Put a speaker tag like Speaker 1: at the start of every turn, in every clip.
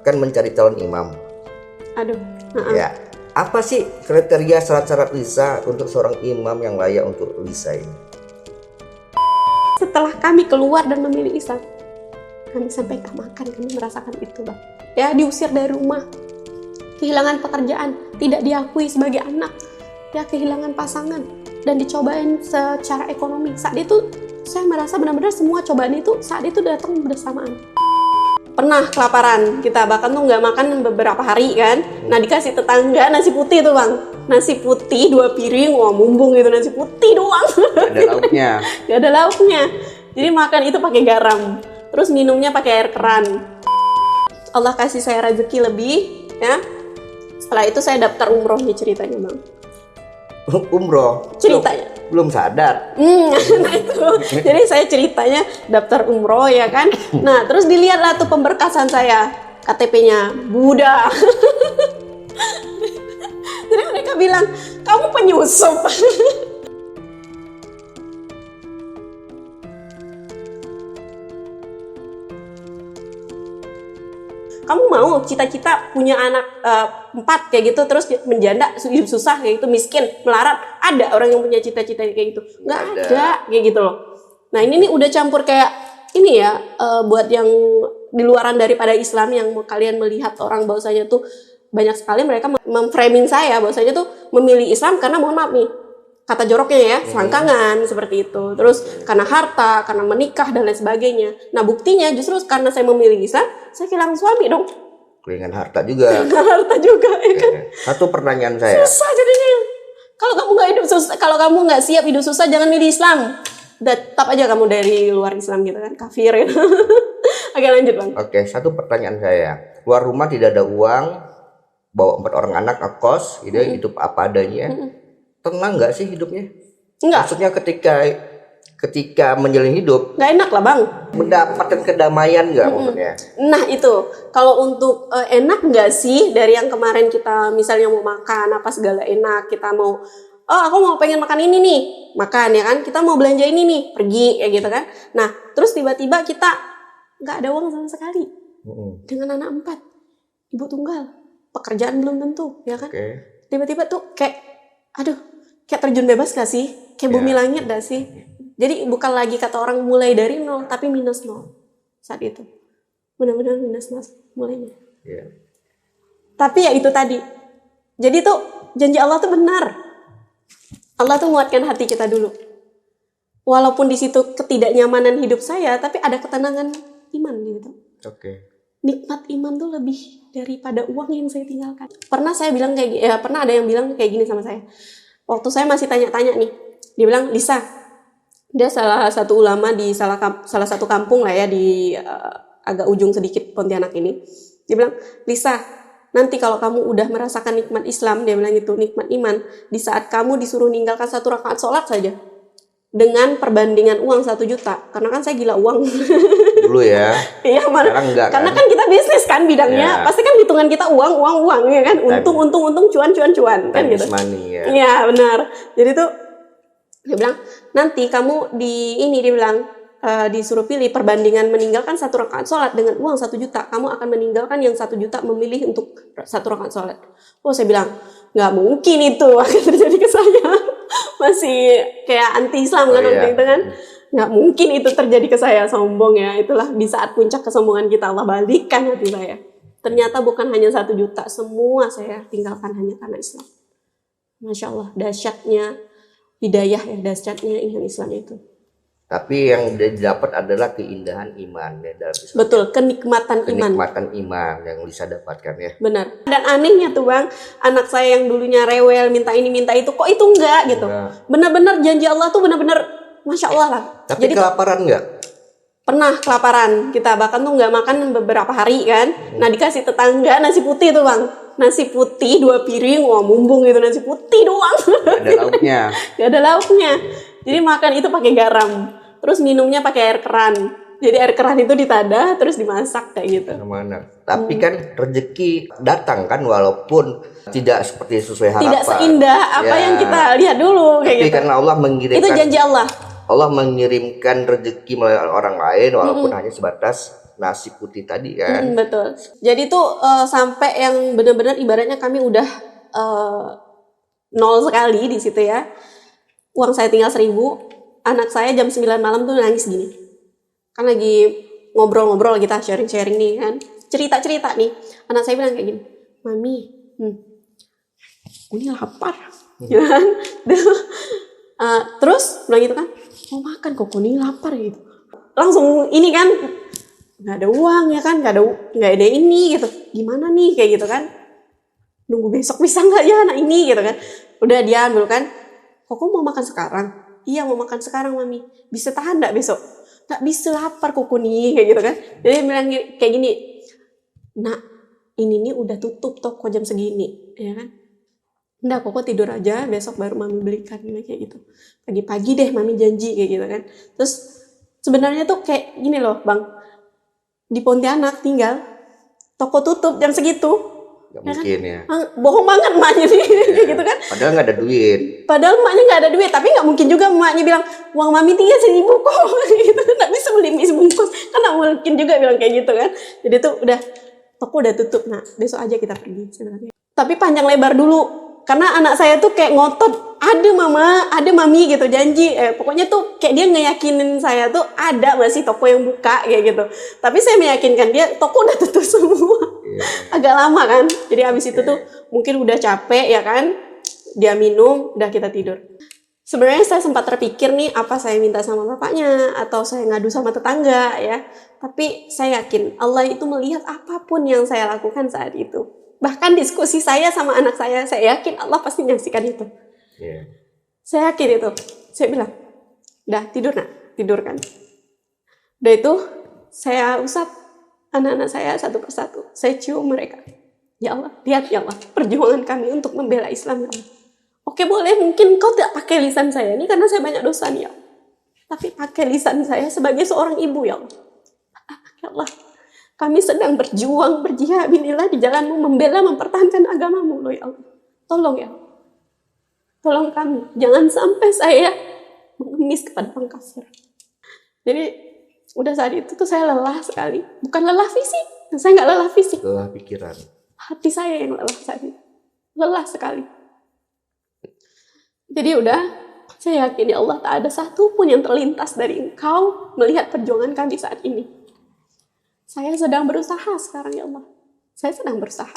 Speaker 1: kan mencari calon imam.
Speaker 2: Aduh.
Speaker 1: Ya, apa sih kriteria syarat-syarat Lisa untuk seorang imam yang layak untuk Lisa ini?
Speaker 2: Setelah kami keluar dan memilih Islam, kami sampai gak makan, kami merasakan itu bang. Ya, diusir dari rumah, kehilangan pekerjaan, tidak diakui sebagai anak, ya kehilangan pasangan, dan dicobain secara ekonomi. Saat itu saya merasa benar-benar semua cobaan itu saat itu datang bersamaan. Pernah kelaparan, kita bahkan tuh nggak makan beberapa hari kan. Nah dikasih tetangga nasi putih tuh bang, nasi putih 2 piring, wah mumbung gitu, nasi putih doang.
Speaker 1: Gak ada lauknya.
Speaker 2: Gak ada lauknya. Jadi makan itu pakai garam, terus minumnya pakai air keran. Allah kasih saya rezeki lebih, ya. Setelah itu saya daftar umroh nih ceritanya bang.
Speaker 1: Umroh?
Speaker 2: Ceritanya.
Speaker 1: Belum sadar.
Speaker 2: Nah itu, jadi saya ceritanya daftar umroh ya kan. Nah terus dilihatlah tuh pemberkasan saya, KTP-nya Buddha. Jadi mereka bilang, kamu penyusup. Kamu mau cita-cita punya anak 4 kayak gitu, terus menjanda, hidup susah kayak gitu, miskin, melarat? Ada orang yang punya cita-cita kayak gitu? Nggak ada kayak gitu loh. Nah ini nih udah campur kayak ini ya, buat yang di luaran daripada Islam, yang kalian melihat orang bahwasanya tuh banyak sekali mereka memframing saya bahwasanya tuh memilih Islam karena, mohon maaf nih, kata joroknya ya, selangkangan seperti itu. Terus karena harta, karena menikah dan lain sebagainya. Nah buktinya justru karena saya memilih Islam, saya kehilangan suami dong.
Speaker 1: Kehilangan harta juga.
Speaker 2: Kehilangan harta juga, ya kan?
Speaker 1: Satu pertanyaan saya.
Speaker 2: Susah jadinya. Kalau kamu nggak hidup susah, kalau kamu nggak siap hidup susah, jangan milih Islam. Tetap aja kamu dari luar Islam gitu kan, kafir ya. Oke lanjut bang.
Speaker 1: Oke, satu pertanyaan saya. Keluar rumah tidak ada uang, bawa 4 orang anak ngekos, gitu, hidup apa adanya. Tenang nggak sih hidupnya?
Speaker 2: Enggak.
Speaker 1: Maksudnya ketika menjalani hidup
Speaker 2: Nggak enak lah bang.
Speaker 1: mendapatkan kedamaian nggak maksudnya?
Speaker 2: Nah itu, kalau untuk enak nggak sih, dari yang kemarin kita misalnya mau makan apa segala enak, kita mau, oh aku mau pengen makan ini nih, makan ya kan, kita mau belanja ini nih, pergi kayak gitu kan. Nah terus tiba-tiba kita nggak ada uang sama sekali, dengan anak 4, ibu tunggal, pekerjaan belum tentu ya kan. Tiba-tiba tuh kayak, aduh, kayak terjun bebas gak sih? Kayak bumi langit gak sih? Jadi bukan lagi kata orang mulai dari 0, tapi minus 0 saat itu. Benar-benar minus 0 mulainya. Tapi ya itu tadi. Jadi tuh janji Allah tuh benar. Allah tuh menguatkan hati kita dulu. Walaupun di situ ketidaknyamanan hidup saya, tapi ada ketenangan iman gitu. Nikmat iman tuh lebih daripada uang yang saya tinggalkan. Pernah saya bilang pernah ada yang bilang kayak gini sama saya. Waktu saya masih tanya-tanya nih, dia bilang, Lisa, dia salah satu ulama di salah satu kampung lah ya, di agak ujung sedikit Pontianak ini. Dia bilang, Lisa, nanti kalau kamu udah merasakan nikmat Islam, dia bilang gitu, nikmat iman, di saat kamu disuruh ninggalkan 1 rakaat sholat saja, dengan perbandingan uang 1 juta, karena kan saya gila uang.
Speaker 1: Dulu ya.
Speaker 2: Iya,
Speaker 1: enggak,
Speaker 2: karena kan kita bisnis kan bidangnya, pasti kan hitungan kita uang ya kan, untung, cuan kan gitu.
Speaker 1: Money ya.
Speaker 2: Iya benar. Jadi tuh dia bilang, nanti kamu dia bilang disuruh pilih perbandingan meninggalkan 1 rakaat sholat dengan uang 1 juta, kamu akan meninggalkan yang 1 juta memilih untuk 1 rakaat sholat. Oh saya bilang, nggak mungkin itu akan terjadi ke saya. Masih kayak anti Islam kan waktu itu kan. Nggak mungkin itu terjadi ke saya, sombong ya. Itulah di saat puncak kesombongan kita, Allah balikkan hati saya. Ternyata bukan hanya 1 juta, semua saya tinggalkan hanya karena Islam. Masya Allah, dahsyatnya hidayah ya, dahsyatnya iman Islam itu.
Speaker 1: Tapi yang didapat adalah keindahan iman ya dalam Islam.
Speaker 2: Betul, kenikmatan
Speaker 1: iman yang bisa dapatkan ya.
Speaker 2: Benar. Dan anehnya tuh bang, anak saya yang dulunya rewel, minta ini minta itu, kok itu enggak gitu. Benar-benar janji Allah tuh benar-benar Masya Allah lah.
Speaker 1: Tapi jadi, kelaparan nggak?
Speaker 2: Pernah kelaparan, kita bahkan tuh nggak makan beberapa hari kan. Nah dikasih tetangga nasi putih tuh bang, nasi putih 2 piring, wah mumbung gitu, nasi putih doang.
Speaker 1: Gak ada lauknya.
Speaker 2: Gak ada lauknya. Jadi makan itu pakai garam, terus minumnya pakai air keran. Jadi air keran itu ditadah terus dimasak kayak gitu.
Speaker 1: Mana? Tapi kan rezeki datang kan, walaupun tidak seperti sesuai harapan.
Speaker 2: Tidak seindah apa yang kita lihat dulu kayak
Speaker 1: tapi
Speaker 2: gitu.
Speaker 1: Karena Allah mengirimkan.
Speaker 2: Itu janji Allah.
Speaker 1: Allah mengirimkan rezeki melalui orang lain walaupun hanya sebatas nasi putih tadi kan.
Speaker 2: Betul. Jadi tuh sampai yang benar-benar ibaratnya kami udah nol sekali di situ ya. Uang saya tinggal 1.000. Anak saya jam 9 malam tuh nangis gini. Kan lagi ngobrol-ngobrol kita sharing-sharing nih kan. Cerita-cerita nih. Anak saya bilang kayak gini, "Mami, ini lapar." Ya kan? Terus bilang gitu kan, "Mau makan kok ini lapar," gitu. Langsung ini kan, nggak ada uang ya kan, nggak ada ini gitu. Gimana nih kayak gitu kan? Nunggu besok bisa nggak ya anak ini gitu kan? Udah diam dulu kan. Koko mau makan sekarang? Iya mau makan sekarang mami. Bisa tahan nggak besok? Nggak bisa, lapar koko nih kayak gitu kan. Jadi bilang kayak gini, "Nak, ini nih udah tutup toko jam segini, ya kan? Nggak, koko tidur aja, besok baru mami belikan," kayak gitu. "Pagi-pagi deh mami janji," kayak gitu kan. Terus sebenarnya tuh kayak gini loh bang, di Pontianak tinggal, toko tutup jam segitu.
Speaker 1: Gak mungkin ya.
Speaker 2: Bohong banget emaknya nih, kayak gitu kan.
Speaker 1: Padahal nggak ada duit.
Speaker 2: Padahal emaknya nggak ada duit, tapi nggak mungkin juga emaknya bilang, "Uang mami tinggal 1.000 kok," gitu. Nggak bisa beli mie sebungkus, kan nggak mungkin juga bilang kayak gitu kan. Jadi tuh udah, toko udah tutup, nah besok aja kita pergi sebenarnya. Tapi panjang lebar dulu, karena anak saya tuh kayak ngotot, "Ada mama, ada mami," gitu, janji. Pokoknya tuh kayak dia ngeyakinin saya tuh ada masih toko yang buka kayak gitu. Tapi saya meyakinkan dia, toko udah tutup semua. Agak lama kan, jadi abis itu tuh mungkin udah capek ya kan, dia minum, udah kita tidur. Sebenarnya saya sempat terpikir nih, apa saya minta sama bapaknya atau saya ngadu sama tetangga ya. Tapi saya yakin Allah itu melihat apapun yang saya lakukan saat itu. Bahkan diskusi saya sama anak saya yakin Allah pasti menyaksikan itu. Saya yakin itu. Saya bilang, "Udah tidur nak, tidur kan." Udah itu saya usap anak-anak saya satu persatu. Saya cium mereka. "Ya Allah, lihat ya Allah, perjuangan kami untuk membela Islam ya Allah. Oke boleh, mungkin kau tidak pakai lisan saya ini karena saya banyak dosa nih ya. Tapi pakai lisan saya sebagai seorang ibu ya Allah. Ya Allah, kami sedang berjuang, berjihad bilillah di jalanmu, membela, mempertahankan agamamu loh ya Allah. Tolong ya Allah. Tolong kami, jangan sampai saya mengemis kepada orang kafir." Jadi udah saat itu tuh saya lelah sekali. Bukan lelah fisik, saya nggak lelah fisik.
Speaker 1: Lelah pikiran.
Speaker 2: Hati saya yang lelah saat itu. Lelah sekali. Jadi udah, saya yakin ya Allah tak ada satu pun yang terlintas dari Engkau melihat perjuangan kami saat ini. Saya sedang berusaha sekarang ya Allah. Saya sedang berusaha.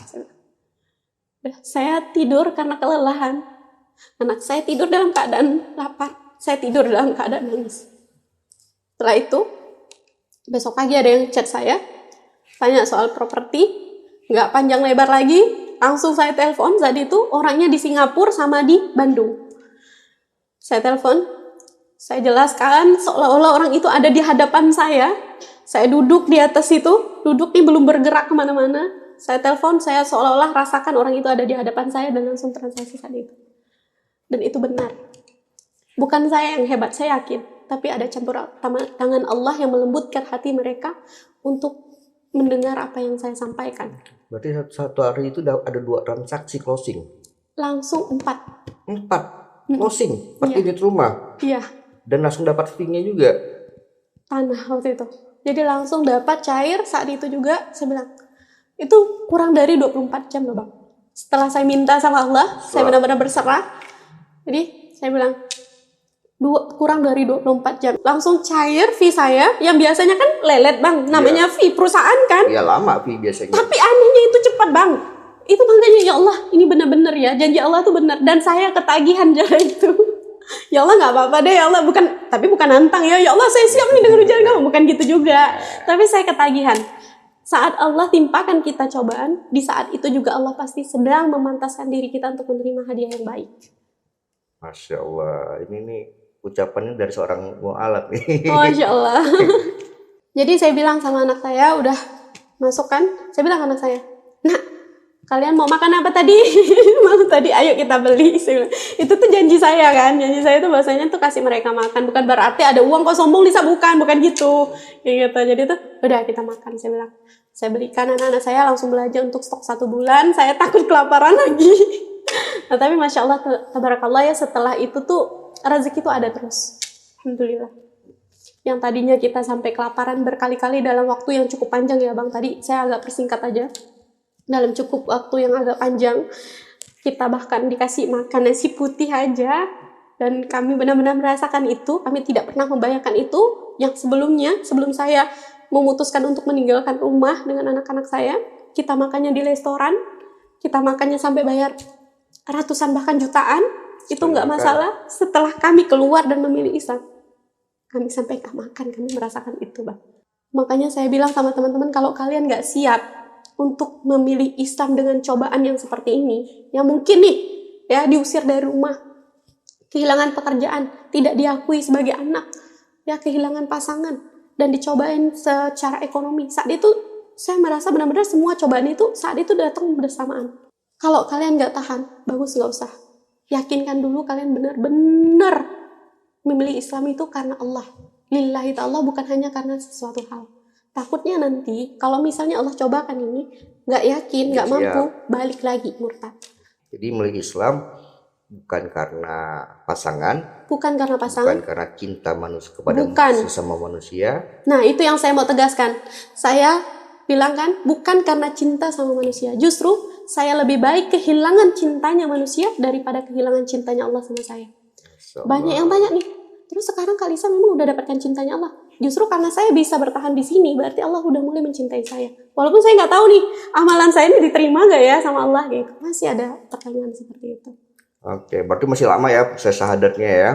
Speaker 2: Saya tidur karena kelelahan. Anak saya tidur dalam keadaan lapar. Saya tidur dalam keadaan nangis. Setelah itu, besok pagi ada yang chat saya, tanya soal properti, nggak panjang lebar lagi, langsung saya telepon. Saat itu orangnya di Singapura sama di Bandung. Saya telepon, saya jelaskan seolah-olah orang itu ada di hadapan saya. Saya duduk di atas itu, duduk nih belum bergerak kemana-mana. Saya telepon, saya seolah-olah rasakan orang itu ada di hadapan saya dan langsung transaksi saat itu. Dan itu benar. Bukan saya yang hebat, saya yakin. Tapi ada campur tangan Allah yang melembutkan hati mereka untuk mendengar apa yang saya sampaikan.
Speaker 1: Berarti satu hari itu ada 2 transaksi closing?
Speaker 2: Langsung 4.
Speaker 1: 4 closing? 4 unit rumah?
Speaker 2: Iya.
Speaker 1: Dan langsung dapat fee-nya juga?
Speaker 2: Tanah waktu itu. Jadi langsung dapat cair saat itu juga. Saya bilang, itu kurang dari 24 jam loh bang. Setelah saya minta sama Allah, saya benar-benar berserah. Jadi saya bilang, kurang dari 24 jam langsung cair fee saya, yang biasanya kan lelet bang, namanya fee perusahaan kan.
Speaker 1: Iya lama fee biasanya.
Speaker 2: Tapi anehnya itu cepat bang. Itu makanya ya Allah, ini benar-benar ya, janji Allah tuh benar. Dan saya ketagihan jalan itu. Ya Allah nggak apa-apa deh ya Allah, bukan nantang ya Allah saya siap nih dengan ujian kamu, bukan gitu juga. Tapi saya ketagihan. Saat Allah timpakan kita cobaan, di saat itu juga Allah pasti sedang memantaskan diri kita untuk menerima hadiah yang baik.
Speaker 1: Masya Allah, ini nih ucapannya dari seorang mu'alaf nih.
Speaker 2: Masya Allah. Jadi saya bilang sama anak saya, udah masuk kan, saya bilang ke anak saya, "Nak, kalian mau makan apa tadi?" Malu tadi, "Ayo kita beli." Itu tuh janji saya kan, janji saya tuh bahasanya tuh kasih mereka makan, bukan berarti ada uang kok sombong Lisa, bukan gitu. Ya gitu. Jadi tuh udah kita makan, saya bilang. Saya belikan anak-anak saya langsung belanja untuk stok 1 bulan, saya takut kelaparan lagi. Nah, tapi Masya Allah, tabarakallah ya, setelah itu tuh rezeki itu ada terus. Alhamdulillah. Yang tadinya kita sampai kelaparan berkali-kali dalam waktu yang cukup panjang ya Bang. Tadi saya agak persingkat aja. Dalam cukup waktu yang agak panjang, kita bahkan dikasih makan nasi putih aja. Dan kami benar-benar merasakan itu. Kami tidak pernah membayangkan itu. Yang sebelumnya, sebelum saya memutuskan untuk meninggalkan rumah dengan anak-anak saya, kita makannya di restoran, kita makannya sampai bayar ratusan bahkan jutaan, itu nggak masalah. Setelah kami keluar dan memilih Islam, kami sampai nggak makan, kami merasakan itu Bang. Makanya saya bilang sama teman-teman, kalau kalian nggak siap untuk memilih Islam dengan cobaan yang seperti ini, yang mungkin nih ya diusir dari rumah, kehilangan pekerjaan, tidak diakui sebagai anak, ya kehilangan pasangan, dan dicobain secara ekonomi. Saat itu saya merasa benar-benar semua cobaan itu saat itu datang bersamaan. Kalau kalian nggak tahan, bagus nggak usah. Yakinkan dulu kalian benar-benar memilih Islam itu karena Allah. Lillahi ta'ala, bukan hanya karena sesuatu hal. Takutnya nanti kalau misalnya Allah cobakan ini, nggak yakin, nggak mampu, balik lagi murtad.
Speaker 1: Jadi memilih Islam bukan karena pasangan,
Speaker 2: bukan
Speaker 1: karena cinta manusia kepada sesama manusia.
Speaker 2: Nah, itu yang saya mau tegaskan. Saya bilang kan, bukan karena cinta sama manusia. Justru saya lebih baik kehilangan cintanya manusia daripada kehilangan cintanya Allah sama saya. Banyak yang tanya nih, terus sekarang Kak Lisa memang udah dapatkan cintanya Allah. Justru karena saya bisa bertahan di sini, berarti Allah udah mulai mencintai saya. Walaupun saya nggak tahu nih, amalan saya ini diterima nggak ya sama Allah gitu. Masih ada pertanyaan seperti itu.
Speaker 1: Oke, berarti masih lama ya proses syahadatnya ya.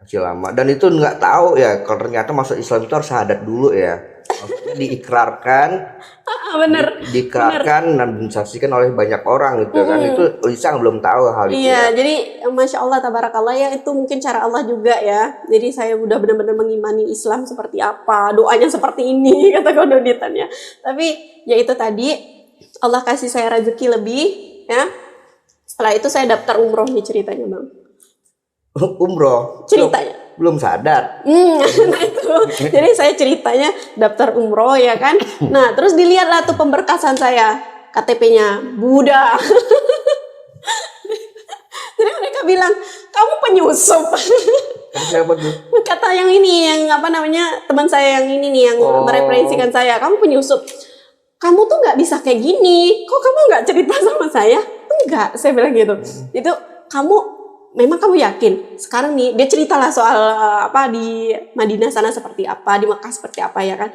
Speaker 1: Masih lama. Dan itu nggak tahu ya, kalau ternyata masuk Islam itu harus syahadat dulu ya. Maksudnya diikrarkan, diikrarkan dan disaksikan oleh banyak orang gitu kan. Itu Lisa belum tahu hal itu.
Speaker 2: Iya, jadi Masya Allah, tabarakallah ya, itu mungkin cara Allah juga ya. Jadi saya udah benar-benar mengimani Islam seperti apa, doanya seperti ini, kata kodonitannya. Tapi ya itu tadi, Allah kasih saya rezeki lebih ya. Setelah itu saya daftar umroh nih ceritanya Bang.
Speaker 1: Umroh?
Speaker 2: Ceritanya.
Speaker 1: Belum sadar.
Speaker 2: Nah itu, jadi saya ceritanya daftar umroh ya kan. Nah terus dilihatlah tuh pemberkasan saya, KTP-nya Buddha. Jadi mereka bilang, kamu penyusup.
Speaker 1: Siapa tuh?
Speaker 2: Kata yang ini, yang apa namanya, teman saya yang ini nih, yang mereferensikan saya, kamu penyusup. Kamu tuh nggak bisa kayak gini. Kok kamu nggak cerita sama saya? Enggak, saya bilang gitu. Itu memang kamu yakin? Sekarang nih, dia ceritalah soal apa di Madinah sana seperti apa, di Mekah seperti apa ya kan.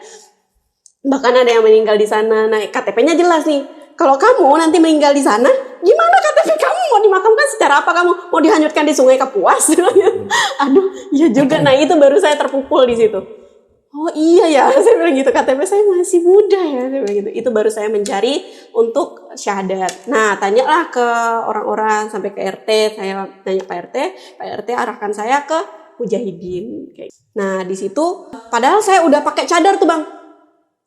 Speaker 2: Bahkan ada yang meninggal di sana. Nah, KTP-nya jelas nih. Kalau kamu nanti meninggal di sana, gimana KTP kamu mau dimakamkan secara apa? Kamu mau dihanyutkan di Sungai Kapuas? Aduh, iya juga. Nah, itu baru saya terpukul di situ. Oh iya ya, saya bilang gitu, KTP saya masih muda ya, saya bilang gitu. Itu baru saya mencari untuk syahadat. Nah, tanyalah ke orang-orang sampai ke RT, saya tanya Pak RT arahkan saya ke Mujahidin. Nah, di situ, padahal saya udah pakai cadar tuh Bang.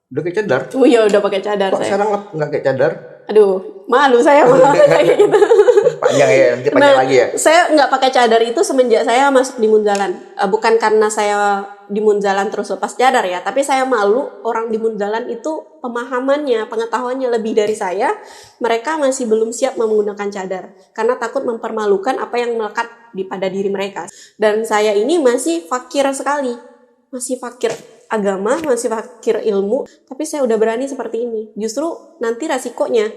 Speaker 1: Udah pakai cadar?
Speaker 2: Oh iya, udah pakai cadar.
Speaker 1: Kok sekarang nggak pakai cadar?
Speaker 2: Aduh, malu saya kayak gitu.
Speaker 1: Panjang ya, nanti panjang lagi ya.
Speaker 2: Saya nggak pakai cadar itu semenjak saya masuk di Munzalan. Bukan karena saya di Munzalan terus lepas cadar ya, tapi saya malu orang di Munzalan itu pemahamannya, pengetahuannya lebih dari saya. Mereka masih belum siap menggunakan cadar karena takut mempermalukan apa yang melekat pada diri mereka. Dan saya ini masih fakir sekali, masih fakir agama, masih fakir ilmu, tapi saya udah berani seperti ini. Justru nanti resikonya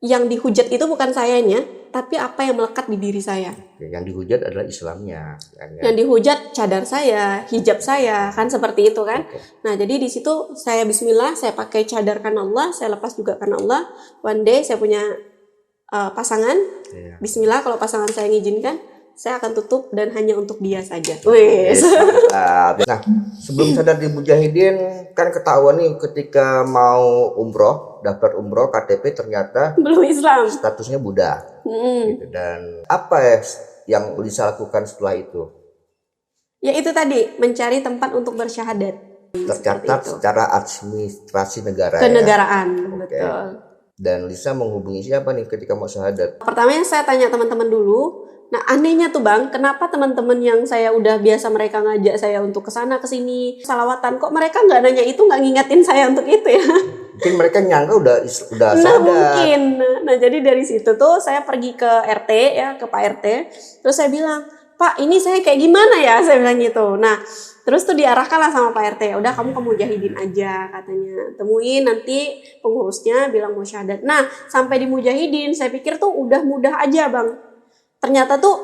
Speaker 2: yang dihujat itu bukan sayanya, tapi apa yang melekat di diri saya.
Speaker 1: Yang dihujat adalah Islamnya.
Speaker 2: Yang dihujat cadar saya, hijab saya, kan seperti itu kan. Nah jadi di situ saya Bismillah, saya pakai cadar karena Allah, saya lepas juga karena Allah. One day saya punya pasangan, Bismillah kalau pasangan saya ngizinkan, saya akan tutup dan hanya untuk dia saja. Wes.
Speaker 1: Nah, sebelum sadar di Mujahidin kan ketahuan nih ketika mau umroh, daftar umroh KTP ternyata
Speaker 2: belum Islam.
Speaker 1: Statusnya Buddha. Gitu. Dan apa ya yang bisa lakukan setelah itu?
Speaker 2: Ya itu tadi, mencari tempat untuk bersyahadat.
Speaker 1: Tercatat secara administrasi negara.
Speaker 2: Kenegaraan, betul.
Speaker 1: Dan Lisa menghubungi siapa nih ketika mau syahadat?
Speaker 2: Pertamanya saya tanya teman-teman dulu. Nah anehnya tuh Bang, kenapa teman-teman yang saya udah biasa mereka ngajak saya untuk kesana kesini salawatan, kok mereka nggak nanya itu, nggak ngingetin saya untuk itu ya?
Speaker 1: Mungkin mereka nyangka udah
Speaker 2: nah
Speaker 1: sadar.
Speaker 2: Mungkin. Nah jadi dari situ tuh saya pergi ke RT ya, ke Pak RT, terus saya bilang, Pak ini saya kayak gimana ya, saya bilang gitu. Nah Terus tuh diarahkan lah sama Pak RT, udah kamu ke Mujahidin aja katanya, temuin nanti pengurusnya bilang mau syahadat. Nah sampai di Mujahidin saya pikir tuh udah mudah aja bang, ternyata tuh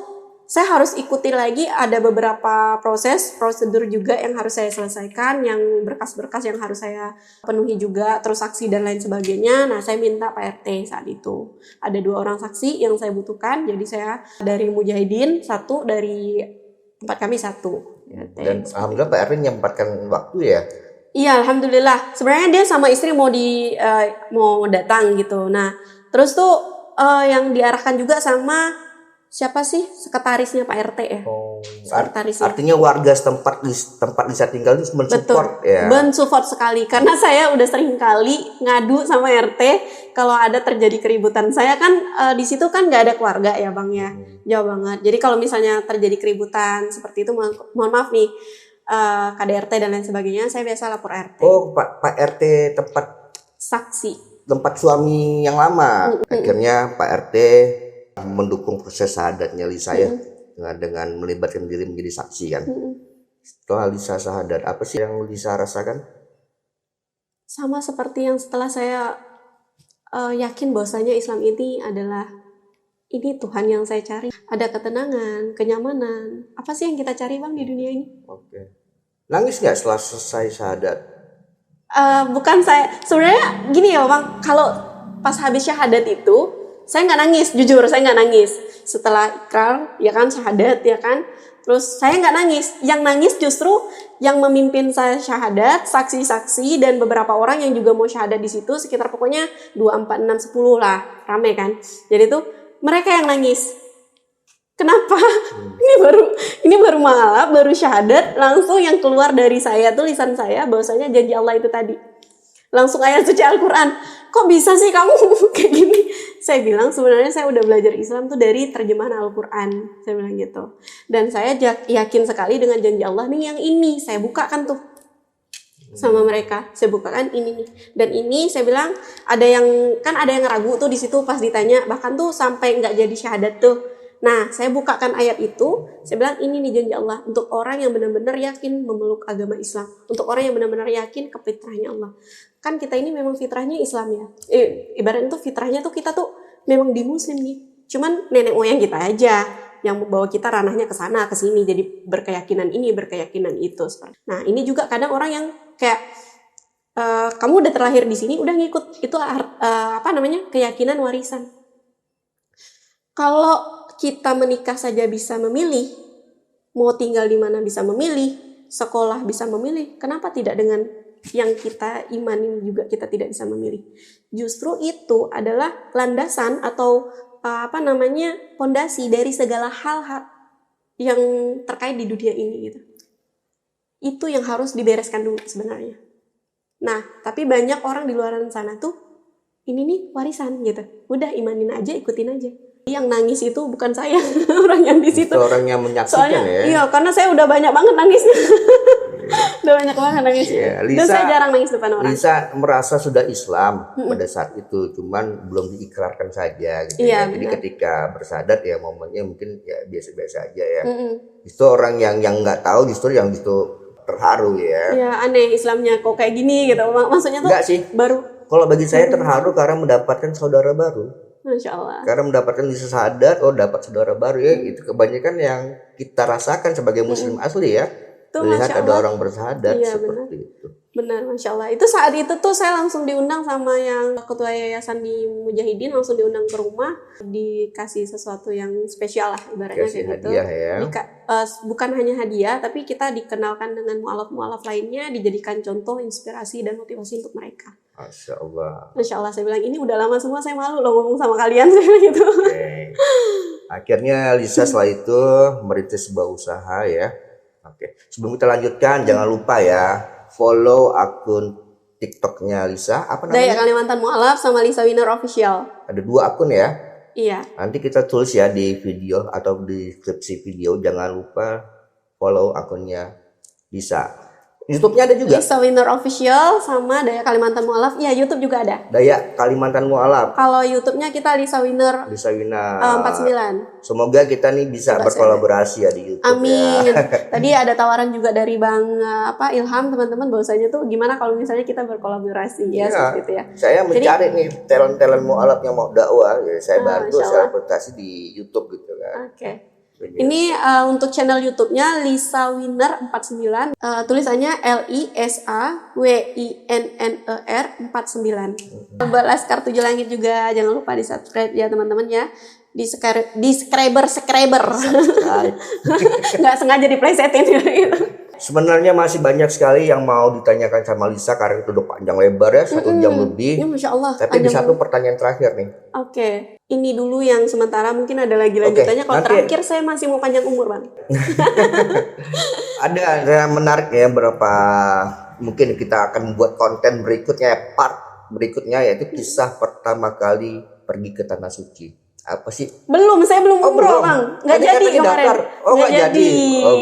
Speaker 2: saya harus ikuti lagi, ada beberapa prosedur juga yang harus saya selesaikan, yang berkas-berkas yang harus saya penuhi juga, terus saksi dan lain sebagainya. Nah saya minta Pak RT saat itu, ada 2 orang saksi yang saya butuhkan, jadi saya dari Mujahidin 1, dari tempat kami 1.
Speaker 1: Dan alhamdulillah Pak RT menyempatkan waktu ya.
Speaker 2: Iya, alhamdulillah. Sebenarnya dia sama istri mau datang gitu. Nah, terus tuh yang diarahkan juga sama siapa sih sekretarisnya Pak RT ya?
Speaker 1: Oh,
Speaker 2: Sekretarisnya.
Speaker 1: artinya warga setempat Lisa tinggal itu mensupport ya.
Speaker 2: Mensupport sekali karena saya udah sering kali ngadu sama RT kalau ada terjadi keributan. Saya kan di situ kan nggak ada keluarga ya bang ya, jauh banget. Jadi kalau misalnya terjadi keributan seperti itu, mohon maaf nih KDRT dan lain sebagainya, saya biasa lapor RT.
Speaker 1: Oh Pak RT tempat
Speaker 2: Saksi.
Speaker 1: Tempat suami yang lama. Akhirnya Pak RT mendukung proses syahadatnya Lisa ya, dengan melibatkan diri menjadi saksi kan. Setelah Lisa syahadat, apa sih yang Lisa rasakan?
Speaker 2: Sama seperti yang setelah saya yakin bahwasanya Islam ini adalah ini Tuhan yang saya cari. Ada ketenangan, kenyamanan. Apa sih yang kita cari bang di dunia ini?
Speaker 1: Oke. Nangis nggak setelah selesai syahadat?
Speaker 2: Bukan saya, sebenarnya gini ya bang, kalau pas habis syahadat itu saya nggak nangis, jujur saya nggak nangis. Setelah ikrar ya kan, syahadat ya kan, terus saya nggak nangis. Yang nangis justru yang memimpin saya syahadat, saksi-saksi dan beberapa orang yang juga mau syahadat di situ, sekitar pokoknya 2, 4, 6, 10 lah, rame kan. Jadi tuh mereka yang nangis. Kenapa? Ini baru malam, baru syahadat, langsung yang keluar dari saya tuh lisan saya bahwasanya janji Allah itu tadi. Langsung ayat suci Al-Quran. Kok bisa sih kamu kayak gini? Saya bilang sebenarnya saya udah belajar Islam tuh dari terjemahan Al-Quran. Saya bilang gitu. Dan saya yakin sekali dengan janji Allah nih yang ini. Saya bukakan tuh sama mereka. Saya bukakan ini nih. Dan ini saya bilang ada yang ragu tuh di situ pas ditanya. Bahkan tuh sampai nggak jadi syahadat tuh. Nah, saya bukakan ayat itu, saya bilang ini nih janji Allah untuk orang yang benar-benar yakin memeluk agama Islam, untuk orang yang benar-benar yakin ke fitrahnya Allah. Kan kita ini memang fitrahnya Islam ya. Ibaratnya tuh fitrahnya tuh kita tuh memang di Muslim nih. Cuman nenek moyang kita aja yang membawa kita ranahnya ke sana ke sini, jadi berkeyakinan ini, berkeyakinan itu. Nah, ini juga kadang orang yang kayak kamu udah terlahir di sini, udah ngikut itu keyakinan warisan. Kalau kita menikah saja bisa memilih, mau tinggal di mana bisa memilih, sekolah bisa memilih, kenapa tidak dengan yang kita imanin juga kita tidak bisa memilih? Justru itu adalah landasan atau pondasi dari segala hal yang terkait di dunia ini gitu. Itu yang harus dibereskan dulu sebenarnya. Nah, tapi banyak orang di luar sana tuh ini nih warisan gitu. Udah imanin aja, ikutin aja. Yang nangis itu bukan saya, orang yang di situ.
Speaker 1: Itu orang yang menyaksikan. Soalnya, ya.
Speaker 2: Iya, karena saya udah banyak banget nangisnya. Udah banyak banget nangisnya.
Speaker 1: Lisa,
Speaker 2: dan saya jarang nangis depan orang.
Speaker 1: Lisa merasa sudah Islam pada saat itu, cuman belum diikrarkan saja gitu.
Speaker 2: Iya,
Speaker 1: Jadi ketika bersadat ya momennya mungkin ya biasa-biasa aja ya. Itu orang yang nggak tahu justru yang terharu ya.
Speaker 2: Iya, aneh Islamnya kok kayak gini gitu. Maksudnya tuh
Speaker 1: enggak sih.
Speaker 2: Baru.
Speaker 1: Kalau bagi saya terharu karena mendapatkan saudara baru.
Speaker 2: Masya Allah.
Speaker 1: Karena mendapatkan Lisa syahadat, dapat saudara baru ya. Itu kebanyakan yang kita rasakan sebagai muslim asli ya.
Speaker 2: Tuh,
Speaker 1: melihat ada orang bersyahadat seperti itu.
Speaker 2: Benar, Masya Allah. Itu saat itu tuh saya langsung diundang sama yang ketua yayasan di Mujahidin, langsung diundang ke rumah, dikasih sesuatu yang spesial lah ibaratnya kayak gitu.
Speaker 1: Ya.
Speaker 2: Bukan hanya hadiah, tapi kita dikenalkan dengan mu'alaf-mu'alaf lainnya, dijadikan contoh, inspirasi, dan motivasi untuk mereka.
Speaker 1: Masya Allah.
Speaker 2: Masya Allah, saya bilang ini udah lama semua, saya malu loh ngomong sama kalian gitu.
Speaker 1: Okay. Akhirnya Lisa setelah itu merintis sebuah usaha ya. Oke. Sebelum kita lanjutkan, jangan lupa ya follow akun TikToknya Lisa. Apa namanya?
Speaker 2: Daya Kalimantan Mu'alaf sama Lisa Winner Official.
Speaker 1: Ada 2 akun ya.
Speaker 2: Iya.
Speaker 1: Nanti kita tulis ya di video atau di deskripsi video. Jangan lupa follow akunnya Lisa. YouTube-nya ada juga.
Speaker 2: Lisa Winner Official sama Daya Kalimantan Mualaf. Iya, YouTube juga ada.
Speaker 1: Daya Kalimantan Mualaf.
Speaker 2: Kalau YouTube-nya kita Lisa Winner
Speaker 1: Lisa Wina.
Speaker 2: 49.
Speaker 1: Semoga kita nih bisa
Speaker 2: Coba
Speaker 1: berkolaborasi ya di YouTube.
Speaker 2: Amin.
Speaker 1: Ya.
Speaker 2: Tadi ada tawaran juga dari Bang Ilham, teman-teman, bahwasanya tuh gimana kalau misalnya kita berkolaborasi ya, seperti itu ya.
Speaker 1: Saya mencari nih talent-talent mualaf yang mau dakwah, ya saya bantu, saya advokasi di YouTube gitu kan.
Speaker 2: Oke. Ini untuk channel YouTube-nya Lisa Winner 49. Tulisannya LISAWINNER 49. Buat Laskar 7 Langit juga jangan lupa di-subscribe ya teman-teman ya. Di subscriber. Nggak sengaja diplesetin gitu.
Speaker 1: Sebenarnya masih banyak sekali yang mau ditanyakan sama Lisa karena itu udah panjang lebar ya, 1 jam lebih.
Speaker 2: Ya, Masya Allah.
Speaker 1: Tapi di satu pertanyaan terakhir nih.
Speaker 2: Oke. Ini dulu yang sementara, mungkin ada lagi lanjutannya. Kalau terakhir saya masih mau panjang umur, Bang.
Speaker 1: ada yang menarik ya, berapa mungkin kita akan buat konten berikutnya, part berikutnya, yaitu kisah pertama kali pergi ke Tanah Suci. Apa sih?
Speaker 2: Saya belum umroh, Bang. Nggak jadi kemarin.
Speaker 1: Nggak jadi.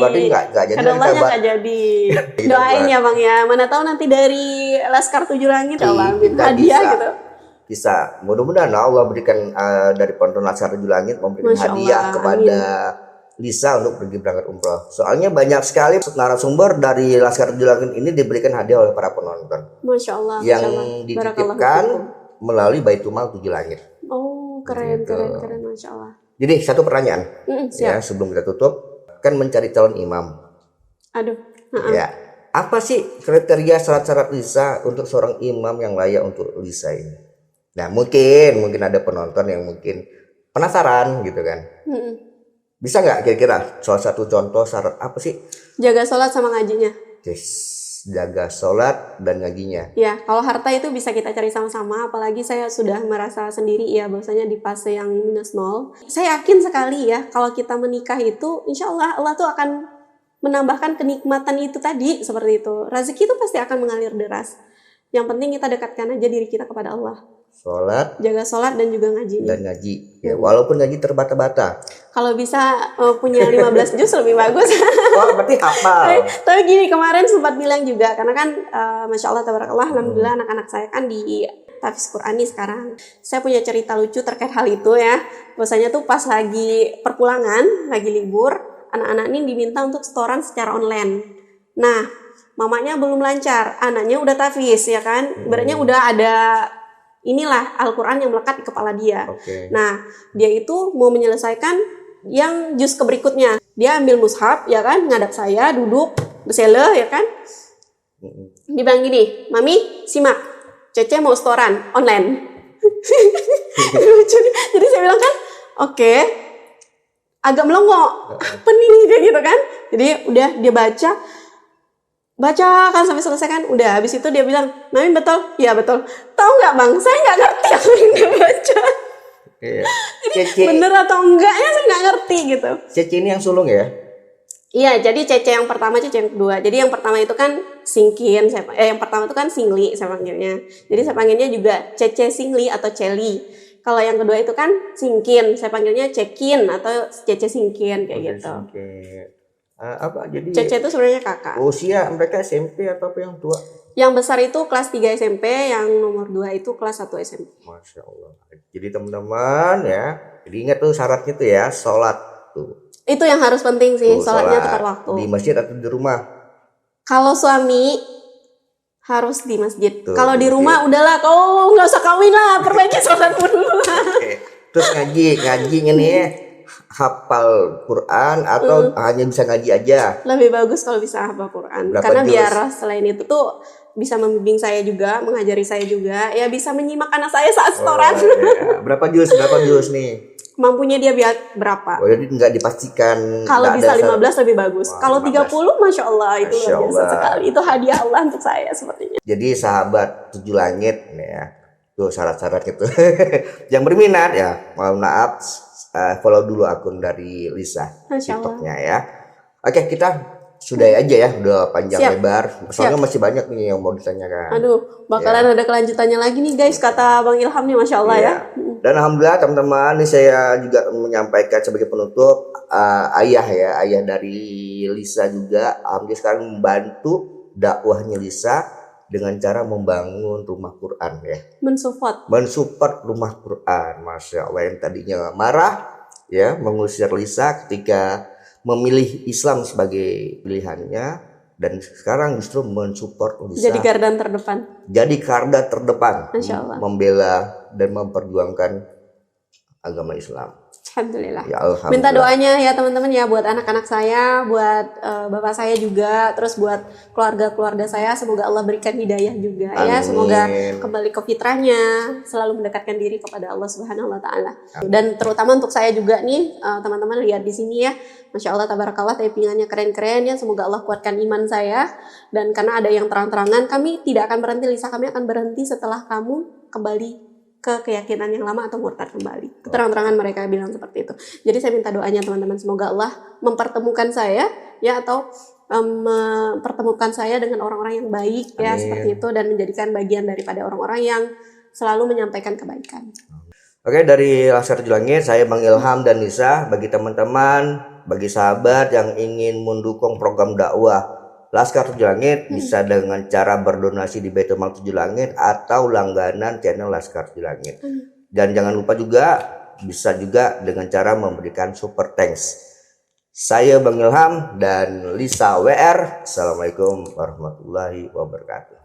Speaker 1: Berarti nggak jadi.
Speaker 2: Kadang-kadang nggak jadi. Doain ya, Bang ya. Mana tahu nanti dari Laskar 7 Langit Allah hadiah gitu.
Speaker 1: Bisa. Mudah-mudahan Allah berikan dari Pondok Laskar 7 Langit memberikan hadiah kepada Lisa untuk pergi berangkat umroh. Soalnya banyak sekali narasumber dari Laskar 7 Langit ini diberikan hadiah oleh para penonton.
Speaker 2: Masya Allah.
Speaker 1: Yang dititipkan melalui Baitumal 7 Langit.
Speaker 2: Keren, Masya Allah.
Speaker 1: Jadi satu pertanyaan ya sebelum kita tutup, kan mencari calon imam.
Speaker 2: Aduh.
Speaker 1: Ya, apa sih kriteria syarat-syarat Lisa untuk seorang imam yang layak untuk Lisa ini? Nah mungkin ada penonton yang mungkin penasaran gitu kan. Bisa nggak kira-kira salah satu contoh syarat apa sih?
Speaker 2: Jaga sholat sama ngajinya.
Speaker 1: Yes. Jaga sholat dan ngajinya.
Speaker 2: Ya, kalau harta itu bisa kita cari sama-sama. Apalagi saya sudah merasa sendiri ya, bahwasanya di fase yang -0. Saya yakin sekali ya, kalau kita menikah itu, insya Allah Allah tuh akan menambahkan kenikmatan itu tadi, seperti itu. Rezeki itu pasti akan mengalir deras. Yang penting kita dekatkan aja diri kita kepada Allah.
Speaker 1: Sholat,
Speaker 2: jaga sholat dan juga ngaji.
Speaker 1: Dan ngaji. Ya, walaupun ngaji terbata-bata.
Speaker 2: Kalau bisa punya 15 juz lebih bagus.
Speaker 1: Oh, berarti hafal.
Speaker 2: Tapi gini, kemarin sempat bilang juga, karena kan Masya Allah, tabarakallah, alhamdulillah anak-anak saya kan di Tahfiz Qur'ani sekarang. Saya punya cerita lucu terkait hal itu ya. Bahwasanya tuh pas lagi perpulangan, lagi libur, anak-anak ini diminta untuk setoran secara online. Nah, mamanya belum lancar, anaknya udah tahfiz ya kan. Ibaratnya udah ada inilah Al-Quran yang melekat di kepala dia. Nah, dia itu mau menyelesaikan yang juz ke berikutnya. Dia ambil mushaf, ya kan, ngadap saya, duduk, bersele, ya kan. Dia bilang gini, Mami, simak, Cece mau setoran online. Jadi saya bilang kan, oke, agak melongo. Apa nih, kayak gitu kan. Jadi udah dia baca kan sampai selesai kan, udah habis itu dia bilang, Mami betul? Ya betul. Tahu nggak Bang, saya nggak ngerti apa yang dia baca. Jadi bener atau enggaknya saya nggak ngerti gitu.
Speaker 1: Cece ini yang sulung ya?
Speaker 2: Iya, jadi Cece yang pertama, Cece yang kedua. Jadi yang pertama itu kan Singkin, yang pertama itu kan Singli saya panggilnya. Jadi saya panggilnya juga Cece Singli atau Celi. Kalau yang kedua itu kan Singkin, saya panggilnya Cekin atau Cece Singkin kayak gitu.
Speaker 1: Apa jadi
Speaker 2: Cece itu sebenarnya kakak.
Speaker 1: Usia mereka SMP atau apa yang tua?
Speaker 2: Yang besar itu kelas 3 SMP, yang nomor 2 itu kelas 1 SMP.
Speaker 1: Masya Allah. Jadi teman-teman ya, jadi ingat tuh syaratnya tuh ya, sholat tuh.
Speaker 2: Itu yang harus penting sih, sholatnya tepat waktu.
Speaker 1: Di masjid atau di rumah?
Speaker 2: Kalau suami harus di masjid. Kalau di rumah udahlah, kau nggak usah kawin lah, perbaiki sholatmu dulu.
Speaker 1: Terus ngajinya nih ya, hafal Quran atau hanya bisa ngaji aja?
Speaker 2: Lebih bagus kalau bisa hafal Quran. Karena biar selain itu tuh bisa membimbing saya juga, mengajari saya juga, ya bisa menyimak anak saya saat setoran.
Speaker 1: Ya. Berapa juz nih?
Speaker 2: Mampunya dia berapa?
Speaker 1: Oh, jadi nggak dipastikan.
Speaker 2: Kalau bisa 15 lebih bagus. Kalau 30, Masya Allah, itu luar biasa sekali. Itu hadiah Allah untuk saya sepertinya.
Speaker 1: Jadi sahabat 7 Langit nih ya, tuh syarat-syarat gitu. Yang berminat ya, mohon maaf, follow dulu akun dari Lisa TikToknya ya. Oke, kita sudah aja ya, udah panjang lebar. Soalnya masih banyak nih yang mau ditanyakan.
Speaker 2: Aduh, bakalan ada kelanjutannya lagi nih guys, kata Bang Ilham nih, Masya Allah ya.
Speaker 1: Dan alhamdulillah teman-teman, ini saya juga menyampaikan sebagai penutup, ayah dari Lisa juga, alhamdulillah sekarang membantu dakwahnya Lisa dengan cara membangun rumah Quran ya. Mensupport rumah Quran. Masya Allah, yang tadinya marah ya mengusir Lisa ketika memilih Islam sebagai pilihannya, dan sekarang justru mensupport Lisa.
Speaker 2: Jadi garda terdepan.
Speaker 1: Jadi garda terdepan.
Speaker 2: Masya Allah.
Speaker 1: Membela dan memperjuangkan agama Islam.
Speaker 2: Alhamdulillah.
Speaker 1: Ya, alhamdulillah.
Speaker 2: Minta doanya ya teman-teman ya, buat anak-anak saya, buat bapak saya juga, terus buat keluarga-keluarga saya, semoga Allah berikan hidayah juga.
Speaker 1: Amin.
Speaker 2: Ya, semoga kembali ke fitrahnya, selalu mendekatkan diri kepada Allah Subhanahu wa taala. Dan terutama untuk saya juga nih, teman-teman lihat di sini ya, Masya Allah tabarakallah, tapingannya keren-keren ya, semoga Allah kuatkan iman saya. Dan karena ada yang terang-terangan, kami tidak akan berhenti, Lisa, kami akan berhenti setelah kamu kembali ke keyakinan yang lama atau murtad kembali. Terang-terangan mereka bilang seperti itu. Jadi saya minta doanya teman-teman, semoga Allah mempertemukan saya ya, atau mempertemukan saya dengan orang-orang yang baik ya. Amin. Seperti itu, dan menjadikan bagian daripada orang-orang yang selalu menyampaikan kebaikan.
Speaker 1: Oke, dari Laskar Tujuh Langit, saya Bang Ilham dan Lisa. Bagi teman-teman, bagi sahabat yang ingin mendukung program dakwah Laskar Tujuh Langit, bisa dengan cara berdonasi di Baitul Mal Tujuh Langit atau langganan channel Laskar Tujuh Langit. Dan jangan lupa juga bisa juga dengan cara memberikan super thanks. Saya Bang Ilham dan Lisa WR. Assalamualaikum warahmatullahi wabarakatuh.